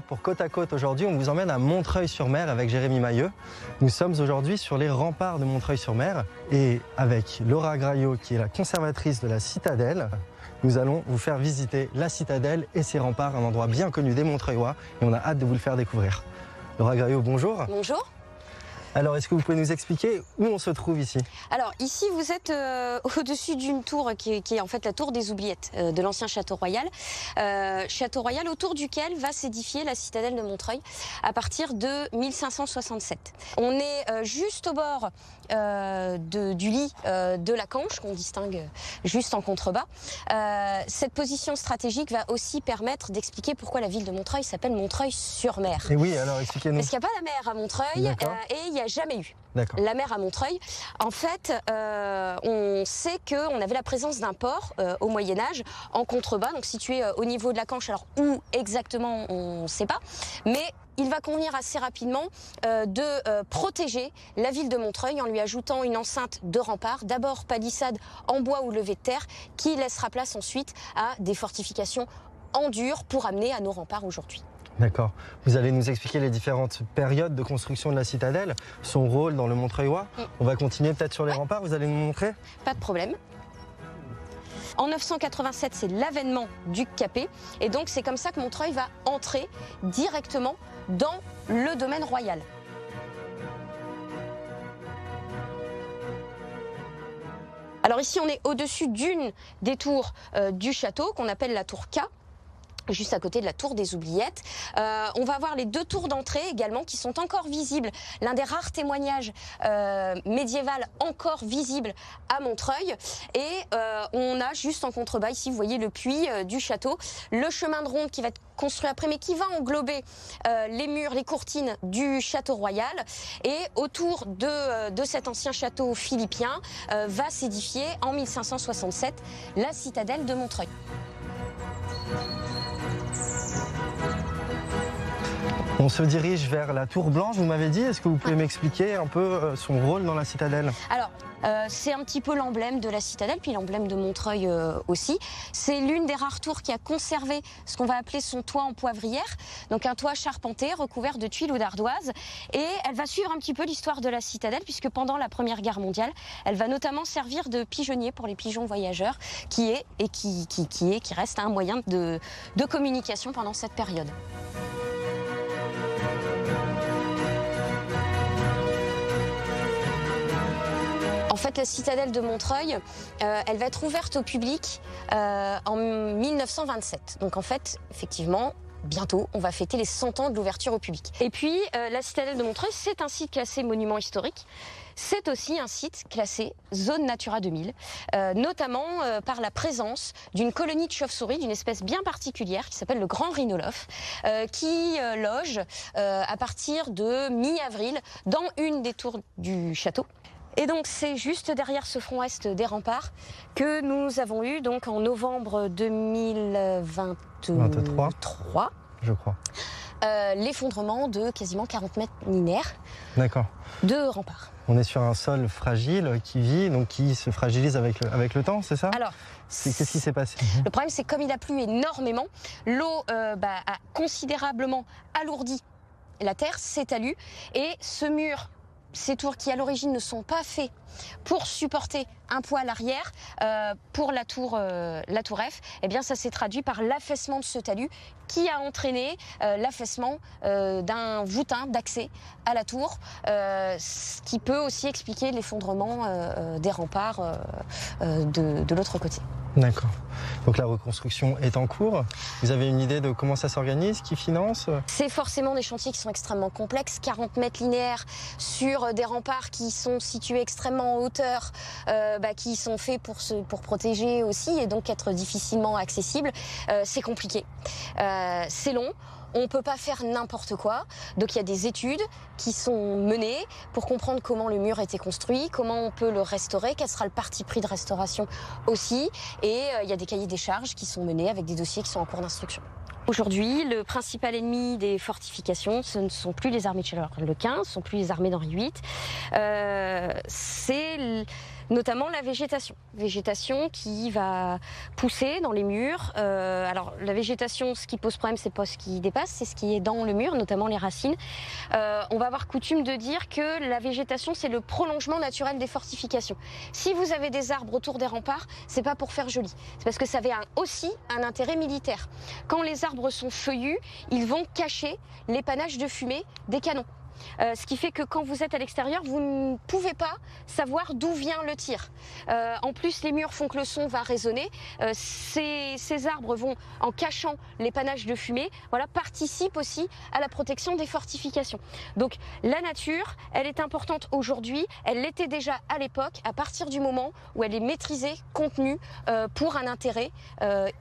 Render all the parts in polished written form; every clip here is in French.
pour Côte à Côte. Aujourd'hui, on vous emmène à Montreuil-sur-Mer avec Jérémy Mailleux. Nous sommes aujourd'hui sur les remparts de Montreuil-sur-Mer et avec Laura Graillot, qui est la conservatrice de la citadelle, nous allons vous faire visiter la citadelle et ses remparts, un endroit bien connu des Montreuillois, et on a hâte de vous le faire découvrir. Laura Graillot, bonjour. Bonjour. Alors, est-ce que vous pouvez nous expliquer où on se trouve ici? Alors, ici, vous êtes au-dessus d'une tour qui est en fait la tour des Oubliettes de l'ancien Château Royal. Château Royal autour duquel va s'édifier la citadelle de Montreuil à partir de 1567. On est juste au bord du lit de la Canche, qu'on distingue juste en contrebas. Cette position stratégique va aussi permettre d'expliquer pourquoi la ville de Montreuil s'appelle Montreuil-sur-Mer. Et oui, alors expliquez-nous. Parce qu'il n'y a pas la mer à Montreuil et il n'y a jamais eu la mer à Montreuil. En fait, on sait qu'on avait la présence d'un port au Moyen-Âge en contrebas, donc situé au niveau de la Canche. Alors où exactement, on ne sait pas, mais il va convenir assez rapidement de protéger la ville de Montreuil en lui ajoutant une enceinte de remparts, d'abord palissade en bois ou levée de terre, qui laissera place ensuite à des fortifications en dur pour amener à nos remparts aujourd'hui. D'accord. Vous allez nous expliquer les différentes périodes de construction de la citadelle, son rôle dans le Montreuillois. On va continuer peut-être sur les remparts, vous allez nous montrer? Pas de problème. En 987, c'est l'avènement du Capet, et donc c'est comme ça que Montreuil va entrer directement dans le domaine royal. Alors ici, on est au-dessus d'une des tours du château, qu'on appelle la tour K, juste à côté de la tour des Oubliettes. On va avoir les deux tours d'entrée également qui sont encore visibles. L'un des rares témoignages médiévaux encore visibles à Montreuil. Et on a juste en contrebas ici, vous voyez le puits du château. Le chemin de ronde qui va être construit après, mais qui va englober les murs, les courtines du château royal. Et autour de cet ancien château philippien va s'édifier en 1567 la citadelle de Montreuil. On se dirige vers la tour blanche, vous m'avez dit. Est-ce que vous pouvez m'expliquer un peu son rôle dans la citadelle? Alors, c'est un petit peu l'emblème de la citadelle, puis l'emblème de Montreuil aussi. C'est l'une des rares tours qui a conservé ce qu'on va appeler son toit en poivrière, donc un toit charpenté recouvert de tuiles ou d'ardoises. Et elle va suivre un petit peu l'histoire de la citadelle, puisque pendant la Première Guerre mondiale, elle va notamment servir de pigeonnier pour les pigeons voyageurs, qui reste un moyen de communication pendant cette période. En fait, la citadelle de Montreuil, elle va être ouverte au public en 1927. Donc en fait, effectivement, bientôt, on va fêter les 100 ans de l'ouverture au public. Et puis, la citadelle de Montreuil, c'est un site classé monument historique. C'est aussi un site classé zone Natura 2000, notamment par la présence d'une colonie de chauves-souris, d'une espèce bien particulière qui s'appelle le grand rhinolophe, qui loge à partir de mi-avril dans une des tours du château. Et donc c'est juste derrière ce front est des remparts que nous avons eu donc en novembre 2023, je crois, l'effondrement de quasiment 40 mètres linéaires de remparts. On est sur un sol fragile qui vit, donc qui se fragilise avec le temps, c'est ça? Alors, qu'est-ce qui s'est passé? Le problème, c'est que comme il a plu énormément, l'eau a considérablement alourdi la terre, ces talus, et ce mur, ces tours qui à l'origine ne sont pas faits pour supporter un poids à l'arrière, pour la tour F, eh bien ça s'est traduit par l'affaissement de ce talus qui a entraîné l'affaissement d'un voûtin d'accès à la tour, ce qui peut aussi expliquer l'effondrement des remparts de l'autre côté. D'accord. Donc la reconstruction est en cours. Vous avez une idée de comment ça s'organise, qui finance? C'est forcément des chantiers qui sont extrêmement complexes. 40 mètres linéaires sur des remparts qui sont situés extrêmement en hauteur, qui sont faits pour protéger aussi et donc être difficilement accessibles. C'est compliqué. C'est long. On ne peut pas faire n'importe quoi, donc il y a des études qui sont menées pour comprendre comment le mur a été construit, comment on peut le restaurer, quel sera le parti pris de restauration aussi, et il y a des cahiers des charges qui sont menés avec des dossiers qui sont en cours d'instruction. Aujourd'hui, le principal ennemi des fortifications, ce ne sont plus les armées de Charles Quint, ce ne sont plus les armées d'Henri VIII, c'est notamment la végétation. Végétation qui va pousser dans les murs. Alors la végétation, ce qui pose problème, c'est pas ce qui dépasse, c'est ce qui est dans le mur, notamment les racines. On va avoir coutume de dire que la végétation, c'est le prolongement naturel des fortifications. Si vous avez des arbres autour des remparts, c'est pas pour faire joli, c'est parce que ça avait aussi un intérêt militaire. Quand les arbres sont feuillus, ils vont cacher l'épanage de fumée des canons. Ce qui fait que quand vous êtes à l'extérieur, vous ne pouvez pas savoir d'où vient le tir. En plus, les murs font que le son va résonner. Ces arbres vont, en cachant l'épanage de fumée, voilà, participent aussi à la protection des fortifications. Donc la nature, elle est importante aujourd'hui, elle l'était déjà à l'époque, à partir du moment où elle est maîtrisée, contenue pour un intérêt,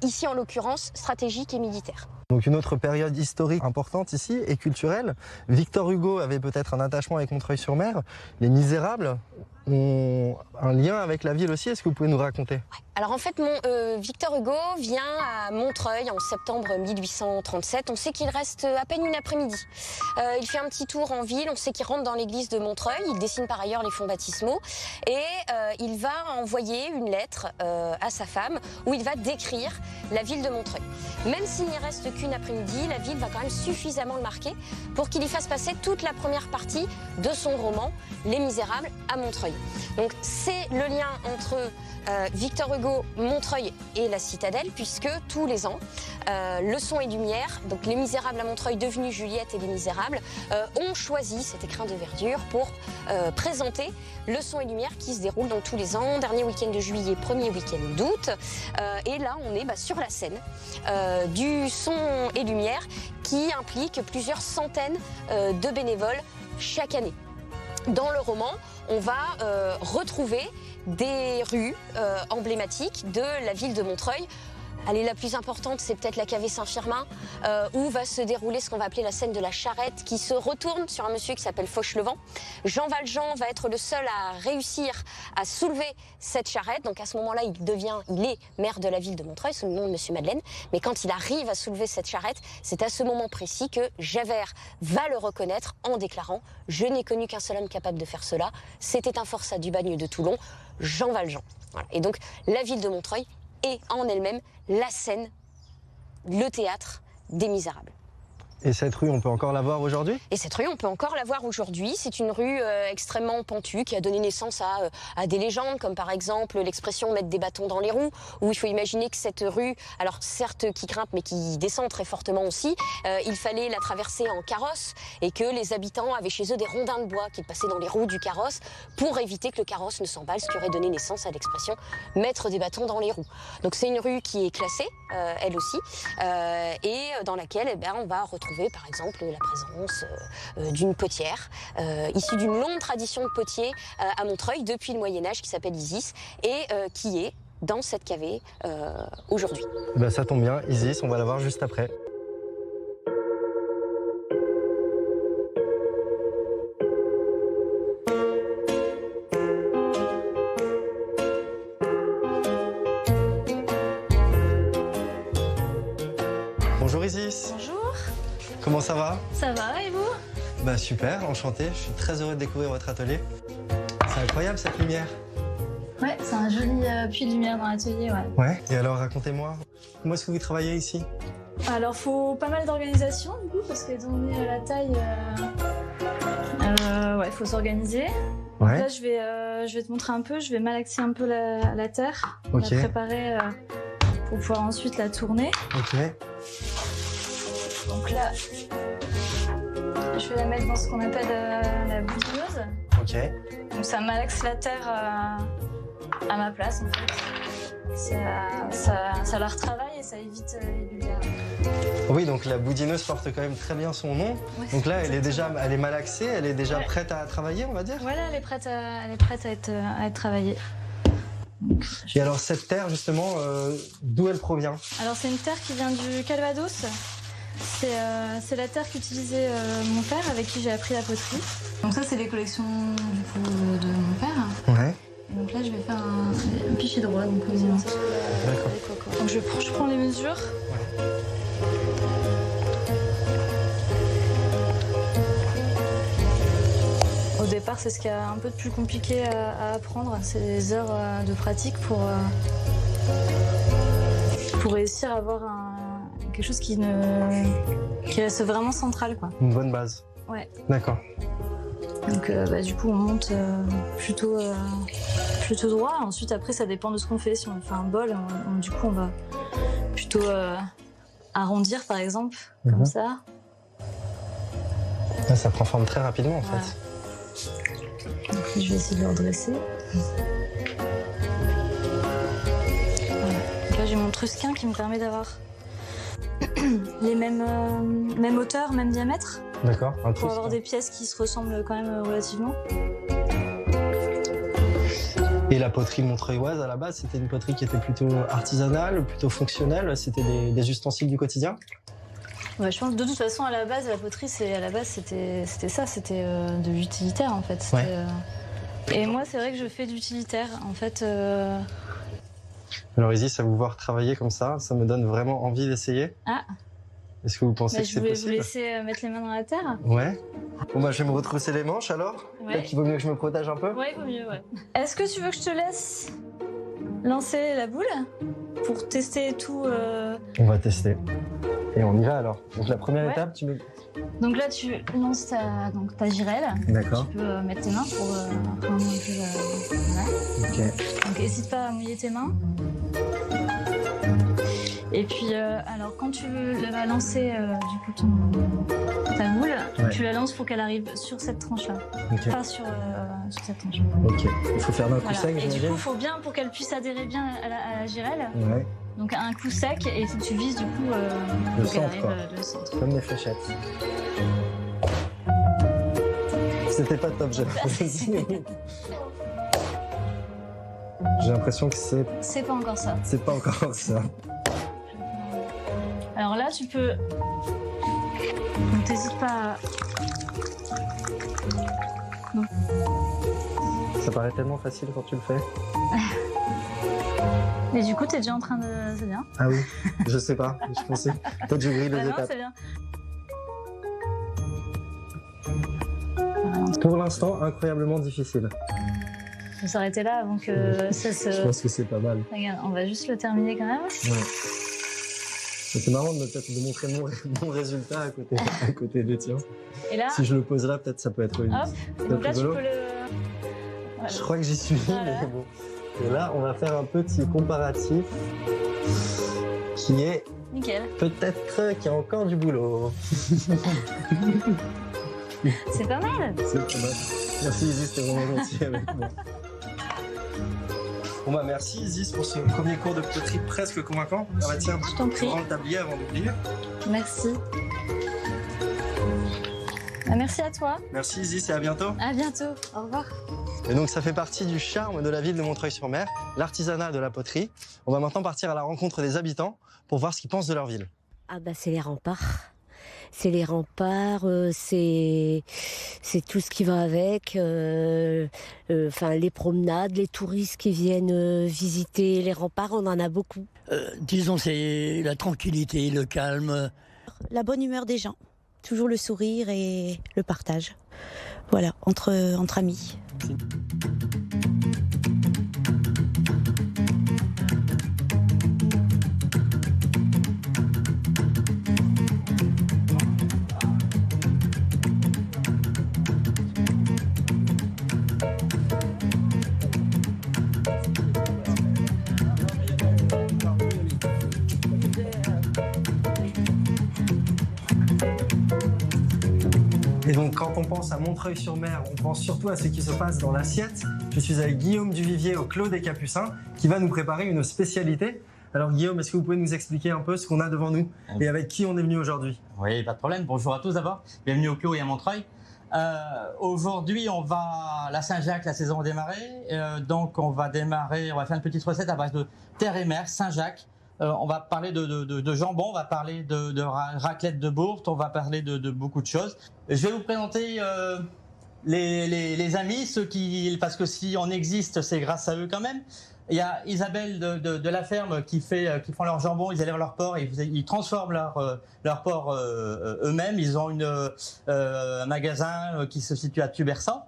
ici en l'occurrence stratégique et militaire. Donc une autre période historique importante ici et culturelle. Victor Hugo avait peut-être un attachement avec Montreuil-sur-Mer. Les Misérables ont un lien avec la ville aussi. Est-ce que vous pouvez nous raconter? Alors en fait, Victor Hugo vient à Montreuil en septembre 1837. On sait qu'il reste à peine une après-midi. Il fait un petit tour en ville. On sait qu'il rentre dans l'église de Montreuil. Il dessine par ailleurs les fonds baptismaux. Et il va envoyer une lettre à sa femme où il va décrire la ville de Montreuil. Même s'il n'y reste qu'une après-midi, la ville va quand même suffisamment le marquer pour qu'il y fasse passer toute la première partie de son roman, Les Misérables, à Montreuil. Donc c'est le lien entre Victor Hugo, Montreuil et la citadelle, puisque tous les ans, Le Son et Lumière, donc Les Misérables à Montreuil, devenus Juliette et Les Misérables, ont choisi cet écrin de verdure pour présenter Le Son et Lumière qui se déroule donc tous les ans, dernier week-end de juillet, premier week-end d'août. Et là, on est sur la scène du Son et Lumière qui implique plusieurs centaines de bénévoles chaque année. Dans le roman, on va retrouver des rues emblématiques de la ville de Montreuil. Allez, la plus importante, c'est peut-être la cavée Saint-Firmin, où va se dérouler ce qu'on va appeler la scène de la charrette, qui se retourne sur un monsieur qui s'appelle Fauchelevent. Jean Valjean va être le seul à réussir à soulever cette charrette. Donc à ce moment-là, il est maire de la ville de Montreuil, sous le nom de monsieur Madeleine. Mais quand il arrive à soulever cette charrette, c'est à ce moment précis que Javert va le reconnaître en déclarant « Je n'ai connu qu'un seul homme capable de faire cela. C'était un forçat du bagne de Toulon, Jean Valjean. » Voilà. Et donc la ville de Montreuil est en elle-même la scène, le théâtre des Misérables. Et cette rue, on peut encore la voir aujourd'hui? Et cette rue, on peut encore la voir aujourd'hui. C'est une rue extrêmement pentue qui a donné naissance à des légendes, comme par exemple l'expression « mettre des bâtons dans les roues », où il faut imaginer que cette rue, alors certes qui grimpe, mais qui descend très fortement aussi, il fallait la traverser en carrosse et que les habitants avaient chez eux des rondins de bois qui passaient dans les roues du carrosse pour éviter que le carrosse ne s'emballe, ce qui aurait donné naissance à l'expression « mettre des bâtons dans les roues ». Donc c'est une rue qui est classée, elle aussi, et dans laquelle on va retrouver par exemple la présence d'une potière, issue d'une longue tradition de potier à Montreuil depuis le Moyen-Âge qui s'appelle Isis et qui est dans cette cavée aujourd'hui. Ça tombe bien, Isis, on va la voir juste après. Bonjour Isis. Bonjour. Comment ça va? Ça va et vous? Super, enchanté. Je suis très heureux de découvrir votre atelier. C'est incroyable cette lumière. Ouais, c'est un joli puits de lumière dans l'atelier, ouais. Ouais. Et alors racontez-moi, comment est-ce que vous travaillez ici? Alors faut pas mal d'organisation du coup parce que étant donné la taille, ouais, faut s'organiser. Ouais. Là je vais te montrer un peu, je vais malaxer un peu la terre, Ok. la préparer pour pouvoir ensuite la tourner. Ok. Donc là, je vais la mettre dans ce qu'on appelle la boudineuse. Ok. Donc ça malaxe la terre à ma place en fait. Ça la retravaille et ça évite les bulles. Oui, donc la boudineuse porte quand même très bien son nom. Ouais, Donc là, elle est malaxée, elle est déjà Ouais. prête à travailler, on va dire. Voilà, elle est prête à être travaillée. Donc, Et alors cette terre, justement, d'où elle provient? alors c'est une terre qui vient du Calvados. C'est la terre qu'utilisait mon père, avec qui j'ai appris la poterie. Donc ça, c'est les collections du coup de mon père. Ouais. Et donc là, je vais faire un pichet droit, donc vas-y. D'accord. Donc je prends les mesures. Au départ, c'est ce qui est un peu plus compliqué à apprendre. C'est des heures de pratique pour réussir à avoir quelque chose qui reste vraiment central, quoi. Une bonne base. Ouais. D'accord. Donc du coup on monte plutôt droit. Ensuite après ça dépend de ce qu'on fait. Si on fait un bol, du coup on va plutôt arrondir par exemple, comme ça. Là, ça prend forme très rapidement en Voilà. fait. Donc je vais essayer de le redresser. Voilà. Donc là j'ai mon trusquin qui me permet d'avoir les mêmes hauteurs, même diamètre. D'accord. Un Pour truc. avoir des pièces qui se ressemblent quand même relativement. Et la poterie montreuilloise, à la base, c'était une poterie qui était plutôt artisanale, plutôt fonctionnelle. C'était des ustensiles du quotidien. Ouais, je pense de toute façon à la base la poterie c'était ça, c'était de l'utilitaire en fait. Ouais. Et moi c'est vrai que je fais de l'utilitaire en fait. Alors Isis, à vous voir travailler comme ça me donne vraiment envie d'essayer. Ah. Est-ce que vous pensez que Je c'est voulais possible? vous laisser mettre les mains dans la terre. Ouais. Bon bah je vais me retrousser les manches alors. Ouais. Peut-être qu'il vaut mieux que je me protège un peu. Ouais, il vaut mieux, ouais. Est-ce que tu veux que je te laisse lancer la boule pour tester tout On va tester. Et on y va alors. Donc la première Ouais. étape, tu mets... Donc là tu lances ta girelle. D'accord. Tu peux mettre tes mains pour prendre un peu. Voilà. Ok. Donc n'hésite pas à mouiller tes mains. Et puis alors quand tu vas lancer du coup ta boule, Ouais. tu la lances pour qu'elle arrive sur cette tranche-là, Ok. pas sur cette tranche. Ok. Il faut faire d'un coup Voilà. sec, Et du j'imagine. coup, il faut bien pour qu'elle puisse adhérer bien à la girelle. Ouais. Donc un coup sec et il faut que tu vises du coup Le pour qu'elle centre, arrive quoi. le centre. Comme des fléchettes. C'était pas top, j'ai l'impression. J'ai l'impression que C'est pas encore ça. c'est pas encore ça. Alors là, tu peux. Donc t'hésites pas. Ça paraît tellement facile quand tu le fais. Et du coup, t'es déjà en train de. C'est bien. Ah oui, je sais pas, je pensais. Peut-être je grille les Ah non, étapes. c'est bien. Pour l'instant, incroyablement difficile. Faut s'arrêter là avant que ça se. Je pense que c'est pas mal. Regarde, on va juste le terminer quand même. Ouais. C'est marrant de montrer mon résultat à côté des tiens. Et là, Si je le pose là, peut-être ça peut être une. hop. peut Donc être là, tu rigolo. peux le. Voilà. Je crois que j'y suis, Voilà. mais bon. Et là, on va faire un petit comparatif qui est Nickel. peut-être qu'il y a encore du boulot. C'est pas mal. C'est pas mal. Merci Isis, t'es vraiment gentil avec moi. Bon bah merci Isis pour ce premier cours de poterie presque convaincant. Ah bah tiens, Je t'en prie. prends le tablier avant d'oublier. Merci. Merci à toi. Merci Isis et à bientôt. À bientôt. Au revoir. Et donc ça fait partie du charme de la ville de Montreuil-sur-Mer, l'artisanat de la poterie. On va maintenant partir à la rencontre des habitants pour voir ce qu'ils pensent de leur ville. Ah bah c'est les remparts. C'est les remparts, c'est tout ce qui va avec. Enfin les promenades, les touristes qui viennent visiter les remparts, on en a beaucoup. Disons, c'est la tranquillité, le calme. La bonne humeur des gens, toujours le sourire et le partage. Voilà, entre amis. Et donc quand on pense à Montreuil-sur-Mer, on pense surtout à ce qui se passe dans l'assiette. Je suis avec Guillaume Duvivier au Clos des Capucins qui va nous préparer une spécialité. Alors Guillaume, est-ce que vous pouvez nous expliquer un peu ce qu'on a devant nous et avec qui on est venu aujourd'hui? Oui, pas de problème. Bonjour à tous d'abord. Bienvenue au Clos et à Montreuil. Aujourd'hui, on va la Saint-Jacques, la saison a démarré. Donc on va faire une petite recette à base de terre et mer, Saint-Jacques. On va parler de jambon, on va parler de raclette de Bourte, on va parler de beaucoup de choses. Je vais vous présenter les amis, parce que si on existe, c'est grâce à eux quand même. Il y a Isabelle de la ferme qui font leur jambon, ils élèvent leur porc, ils transforment leur porc eux-mêmes. Ils ont un magasin qui se situe à Tubersan.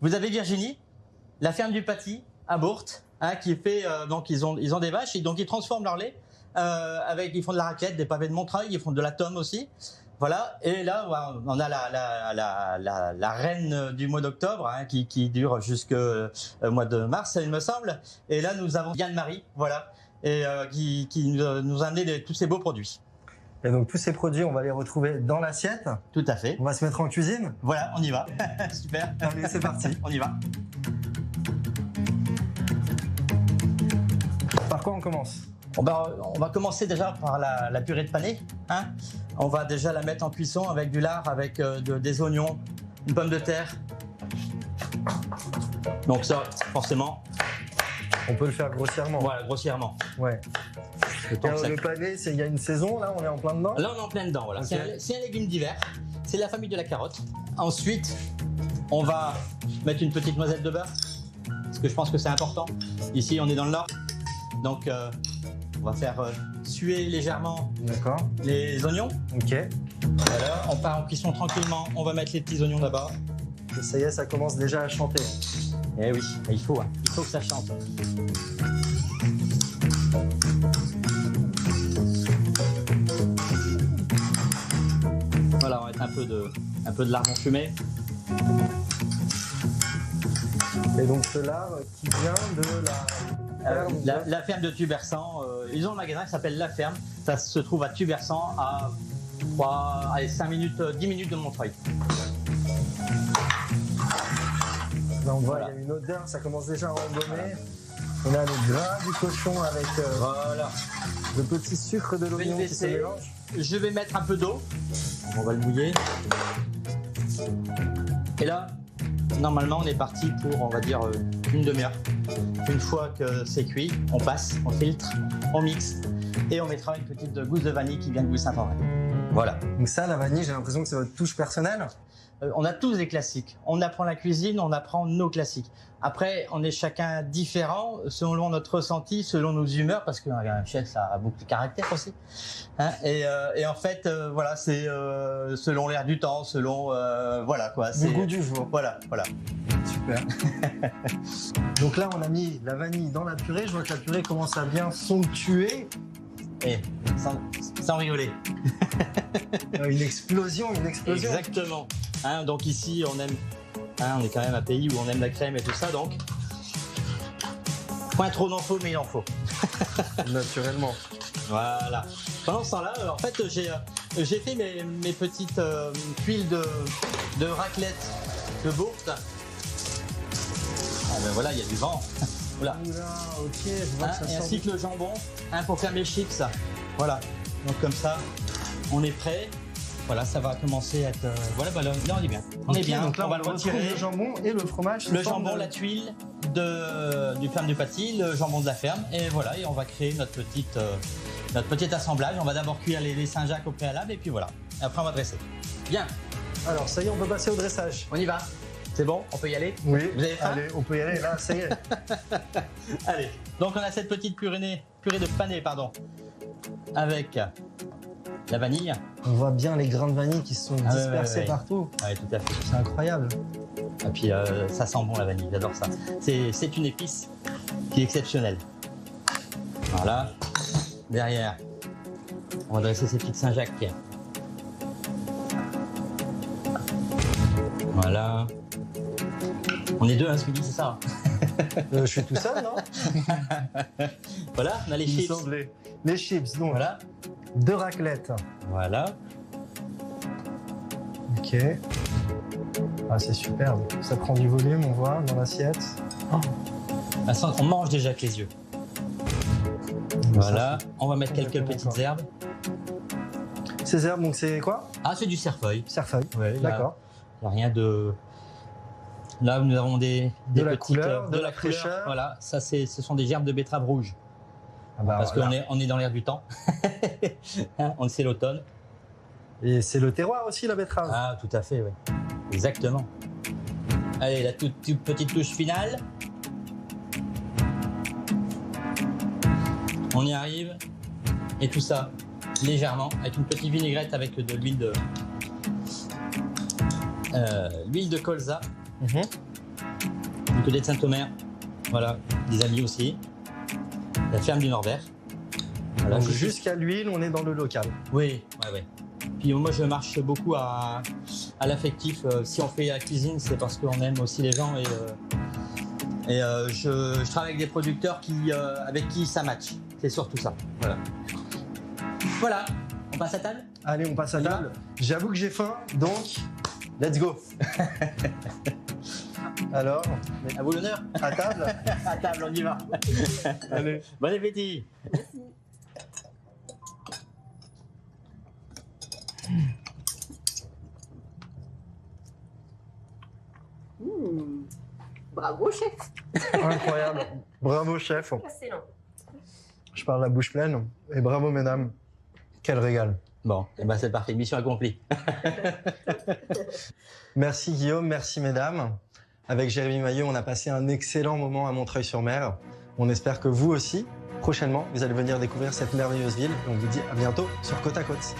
Vous avez Virginie, la ferme du Paty à Bourte, hein, qui fait donc ils ont des vaches et donc ils transforment leur lait ils font de la raclette, des pavés de Montreuil, ils font de la tome aussi. Voilà, et là on a la reine du mois d'octobre hein, qui dure jusqu'au mois de mars, il me semble. Et là nous avons Yann-Marie, voilà, et qui nous a amené tous ces beaux produits. Et donc tous ces produits, on va les retrouver dans l'assiette. Tout à fait. On va se mettre en cuisine. Voilà, on y va. Super. Allez, c'est parti. On y va. Par quoi on commence? On va commencer déjà par la purée de panais. Hein. On va déjà la mettre en cuisson avec du lard, avec des oignons, une pomme de terre. Donc ça, forcément. On peut le faire grossièrement. Voilà, grossièrement. Ouais. Le panais, il y a une saison, là, on est en plein dedans? Là, on est en plein dedans, voilà. Okay. C'est un légume d'hiver. C'est la famille de la carotte. Ensuite, on va mettre une petite noisette de beurre, parce que je pense que c'est important. Ici, on est dans le nord. Donc, on va faire suer légèrement les oignons. Ok. Voilà, on part en cuisson tranquillement. On va mettre les petits oignons d'abord. Et ça y est, ça commence déjà à chanter. Eh oui, il faut que ça chante. Voilà, on va mettre un peu de lardon fumé. Et donc ce lard qui vient de la ferme de Tubersan. Ils ont un magasin qui s'appelle La Ferme. Ça se trouve à Tubersan, à 10 minutes de Montreuil. Là, on voit, il y a une odeur, ça commence déjà à embaumer. On a le gras du cochon avec le petit sucre de l'oignon qui se mélange. Je vais mettre un peu d'eau. On va le mouiller. Et là, normalement, on est parti pour, on va dire, une demi-heure. Une fois que c'est cuit, on passe, on filtre, on mixe et on mettra une petite gousse de vanille qui vient de Louis Saint-André. Voilà. Donc ça, la vanille, j'ai l'impression que c'est votre touche personnelle. On a tous des classiques. On apprend la cuisine, on apprend nos classiques. Après, on est chacun différent selon notre ressenti, selon nos humeurs, parce qu'un chef, ça a beaucoup de caractère aussi. Hein, et en fait, voilà, c'est selon l'air du temps, selon voilà quoi. Le goût du jour. Voilà. Super. Donc là, on a mis la vanille dans la purée. Je vois que la purée commence à bien somptuer. Et sans rigoler. Une explosion. Exactement. Hein, donc ici, on aime. Hein, on est quand même un pays où on aime la crème et tout ça, donc. Point trop d'en faut, mais il en faut. Naturellement. Voilà. Pendant ce temps-là, en fait, j'ai fait mes petites tuiles de raclette de Bourte. Ah ben voilà, il y a du vent. Oula. Ok, je vois que ça et sort. ainsi que le jambon pour faire mes chips. Voilà. Donc comme ça, on est prêt. Voilà, ça va commencer à être. Voilà, bah là on est bien. On est bien. Donc là, on va le retirer. Le jambon et le fromage. Le jambon, la tuile du ferme du Paty, le jambon de la ferme. Et voilà, et on va créer notre petit assemblage. On va d'abord cuire les Saint-Jacques au préalable et puis voilà. Et après, on va dresser. Bien. Alors, ça y est, on peut passer au dressage. On y va. C'est bon, on peut y aller? Oui. Vous avez faim? Allez, on peut y aller, là, ça y est. Allez, donc on a cette petite purée de panais, pardon, avec la vanille. On voit bien les grains de vanille qui se sont dispersés partout. Oui, tout à fait. C'est incroyable. Et puis ça sent bon la vanille, j'adore ça. C'est une épice qui est exceptionnelle. Voilà. Derrière, on va dresser ces petites Saint-Jacques. Voilà. On est deux ce midi, c'est ça? Je suis tout seul, non? Voilà, on a les chips. Les chips, donc. Voilà. 2 raclettes. Voilà. Ok. Ah, c'est superbe. Ça prend du volume, on voit, dans l'assiette. Oh. On mange déjà avec les yeux. Voilà. On va mettre quelques petites herbes. Ces herbes, donc c'est quoi? Ah, c'est du cerfeuil. Cerfeuil. Ouais, d'accord. Il n'y a rien de. Là, nous avons des de la petites, couleur, de la fraîcheur. fraîcheur. Voilà, ça, ce sont des gerbes de betterave rouge. Ah bah, parce voilà. qu'on est dans l'air du temps. On sait l'automne. Et c'est le terroir aussi, la betterave. Ah, tout à fait, oui. Exactement. Allez, la toute petite touche finale. On y arrive. Et tout ça, légèrement, avec une petite vinaigrette avec de l'huile de colza. du côté de Saint-Omer. Voilà, des amis aussi. La ferme du Norbert. Voilà, Donc jusqu'à l'huile, on est dans le local. Oui, ouais. Puis moi, je marche beaucoup à l'affectif. Si on fait la cuisine, c'est parce qu'on aime aussi les gens et je travaille avec des producteurs avec qui ça match. C'est surtout ça. Voilà. On passe à table? Allez, on passe à table. J'avoue que j'ai faim, donc let's go. Alors, à vous l'honneur. À table. À table, on y va. Allez. Bon appétit. Bravo, chef. Incroyable. Bravo, chef. Excellent. Je parle la bouche pleine. Et bravo, mesdames. Quel régal. Bon, et ben c'est parfait. Mission accomplie. Merci, Guillaume. Merci, mesdames. Avec Jérémy Maillot, on a passé un excellent moment à Montreuil-sur-Mer. On espère que vous aussi, prochainement, vous allez venir découvrir cette merveilleuse ville. Et on vous dit à bientôt sur Côte à Côte.